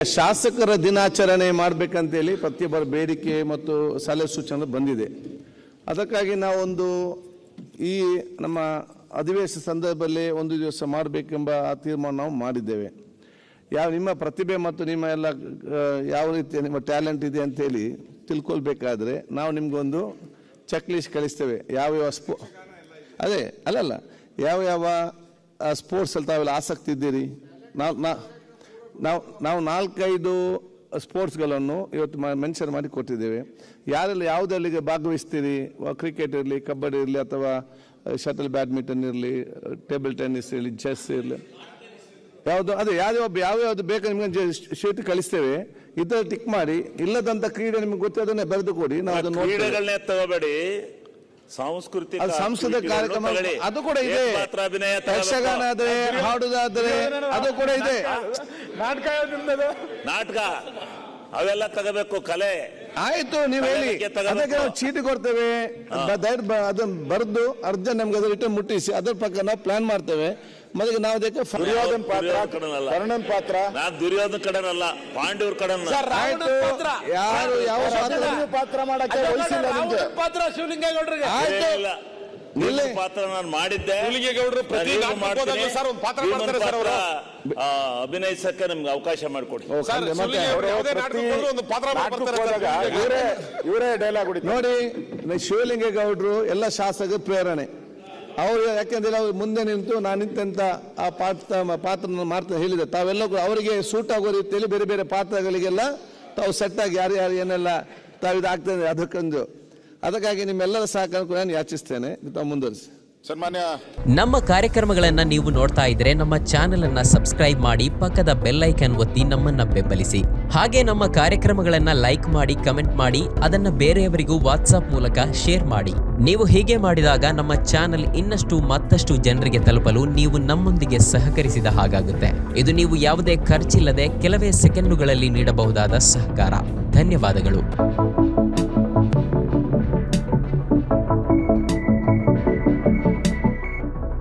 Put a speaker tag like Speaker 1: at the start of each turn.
Speaker 1: ಶಾಸಕರ ದಿನಾಚರಣೆ ಮಾಡಬೇಕಂತೇಳಿ ಪ್ರತಿಯೊಬ್ಬರ ಬೇಡಿಕೆ ಮತ್ತು ಸಲಹೆ ಸೂಚನೆ ಬಂದಿದೆ. ಅದಕ್ಕಾಗಿ ನಾವೊಂದು ಈ ನಮ್ಮ ಅಧಿವೇಶನ ಸಂದರ್ಭದಲ್ಲಿ ಒಂದು ದಿವಸ ಮಾಡಬೇಕೆಂಬ ತೀರ್ಮಾನ ನಾವು ಮಾಡಿದ್ದೇವೆ. ನಿಮ್ಮ ಪ್ರತಿಭೆ ಮತ್ತು ನಿಮ್ಮ ಎಲ್ಲ ಯಾವ ರೀತಿಯ ನಿಮ್ಮ ಟ್ಯಾಲೆಂಟ್ ಇದೆ ಅಂತೇಳಿ ತಿಳ್ಕೊಳ್ಬೇಕಾದ್ರೆ ನಾವು ನಿಮಗೊಂದು ಚೆಕ್ ಲಿಸ್ಟ್ ಕಳಿಸ್ತೇವೆ. ಯಾವ್ಯಾವ ಅದೇ ಅಲ್ಲಲ್ಲ ಯಾವ ಸ್ಪೋರ್ಟ್ಸಲ್ಲಿ ತಾವೆಲ್ಲ ಆಸಕ್ತಿ ಇದ್ದೀರಿ. ನಾವು 4-5 ಸ್ಪೋರ್ಟ್ಸ್ಗಳನ್ನು ಇವತ್ತು ಮೆನ್ಷನ್ ಮಾಡಿ ಕೊಟ್ಟಿದ್ದೇವೆ. ಯಾರೆಲ್ಲ ಯಾವುದಲ್ಲಿಗೆ ಭಾಗವಹಿಸ್ತೀರಿ, ಕ್ರಿಕೆಟ್ ಇರಲಿ, ಕಬಡ್ಡಿ ಇರಲಿ, ಅಥವಾ ಶಟಲ್ ಬ್ಯಾಡ್ಮಿಂಟನ್ ಇರಲಿ, ಟೇಬಲ್ ಟೆನ್ನಿಸ್ ಇರಲಿ, ಚೆಸ್ ಇರಲಿ, ಯಾವ್ಯಾವ್ದು ಬೇಕು ನಿಮಗೆ ಶೀಟ್ ಕಳಿಸ್ತೇವೆ. ಇದರಲ್ಲಿ ಟಿಕ್ ಮಾಡಿ. ಇಲ್ಲದಂತ ಕ್ರೀಡೆ ನಿಮ್ಗೆ ಗೊತ್ತಿರೋದನ್ನೇ ಬರೆದು ಕೊಡಿ. ನಾವು ಅದನ್ನು
Speaker 2: ತಗೋಬೇಡಿ.
Speaker 1: ಸಾಂಸ್ಕೃತಿಕ ಕಾರ್ಯಕ್ರಮ ಅದು ಕೂಡ ಇದೆ. ಯಕ್ಷಗಾನ ಆದ್ರೆ, ಹಾಡುದಾದ್ರೆ ಅದು ಕೂಡ ಇದೆ.
Speaker 2: ನಾಟಕ ಅವೆಲ್ಲ ತಗೋಬೇಕು. ಕಲೆ
Speaker 1: ಆಯ್ತು, ನೀವು ಹೇಳಿ, ಅದಕ್ಕೆ ನಾವು ಚೀಟಿ ಕೊಡ್ತೇವೆ. ಅದನ್ನ ಬರೆದು ಅರ್ಜೆಂಟ್ ನಮ್ಗೆ ಅದ್ರ ರಿಟರ್ನ್ ಮುಟ್ಟಿಸಿ ಅದ್ರ ಪ್ರಕಾರ ನಾವು ಪ್ಲಾನ್ ಮಾಡ್ತೇವೆ. ಮೊದಲಿಗೆ ನಾವು ಅದಕ್ಕೆ
Speaker 2: ದುರ್ಯೋಧನ ಪಾತ್ರ, ನಾನು ದುರ್ಯೋಧನ ಕಡೆನಲ್ಲ, ಪಾಂಡವ್ರ ಕಡೆ.
Speaker 1: ಯಾರು ಯಾವ
Speaker 3: ಪಾತ್ರ ಮಾಡಕ್ಕೆ ಪಾತ್ರ ಶಿವಲಿಂಗೇಗೌಡರಿಗೆ
Speaker 2: ಪಾತ್ರ ನಾನು ಮಾಡಿದ್ದೆ. ಅಭಿನಯಿಸಕ್ಕೆ ನಮ್ಗೆ ಅವಕಾಶ ಮಾಡಿಕೊಡಿ.
Speaker 3: ಇವರೇ ಡೈಲಾಗ್
Speaker 1: ನೋಡಿ, ಶಿವಲಿಂಗೇಗೌಡರು ಎಲ್ಲ ಶಾಸಕರ ಪ್ರೇರಣೆ. ಅವರು ಯಾಕೆಂದ್ರೆ ಅವ್ರು ಮುಂದೆ ನಿಂತು ನಾನು ನಿಂತ ಆ ಪಾತ್ರ ಮಾಡ್ತಾ ಹೇಳಿದೆ. ತಾವೆಲ್ಲ ಅವರಿಗೆ ಸೂಟ್ ಆಗೋ ರೀತಿಯಲ್ಲಿ ಬೇರೆ ಬೇರೆ ಪಾತ್ರಗಳಿಗೆಲ್ಲ ತಾವು ಸೆಟ್ ಆಗಿ ಯಾರು ಏನೆಲ್ಲ ತಾವು ಇದಾಗ್ತದೆ ಅದಕ್ಕಾಗಿ ನಿಮ್ಮೆಲ್ಲರ ಸಹಕಾರ ನಾನು ಯಾಚಿಸ್ತೇನೆ. ತಾವು ಮುಂದುವರಿಸಿ.
Speaker 4: ನಮ್ಮ ಕಾರ್ಯಕ್ರಮಗಳನ್ನ ನೀವು ನೋಡ್ತಾ ಇದ್ರೆ ನಮ್ಮ ಚಾನೆಲ್ ಅನ್ನ ಸಬ್ಸ್ಕ್ರೈಬ್ ಮಾಡಿ, ಪಕ್ಕದ ಬೆಲ್ ಐಕಾನ್ ಒತ್ತಿ ನಮ್ಮನ್ನ ಬೆಂಬಲಿಸಿ. ಹಾಗೆ ನಮ್ಮ ಕಾರ್ಯಕ್ರಮಗಳನ್ನ ಲೈಕ್ ಮಾಡಿ, ಕಮೆಂಟ್ ಮಾಡಿ, ಅದನ್ನ ಬೇರೆಯವರಿಗೂ ವಾಟ್ಸ್ಆಪ್ ಮೂಲಕ ಶೇರ್ ಮಾಡಿ. ನೀವು ಹೀಗೆ ಮಾಡಿದಾಗ ನಮ್ಮ ಚಾನೆಲ್ ಮತ್ತಷ್ಟು ಜನರಿಗೆ ತಲುಪಲು ನೀವು ನಮ್ಮೊಂದಿಗೆ ಸಹಕರಿಸಿದ ಹಾಗಾಗುತ್ತೆ. ಇದು ನೀವು ಯಾವುದೇ ಖರ್ಚಿಲ್ಲದೆ ಕೆಲವೇ ಸೆಕೆಂಡುಗಳಲ್ಲಿ ನೀಡಬಹುದಾದ ಸಹಕಾರ. ಧನ್ಯವಾದಗಳು.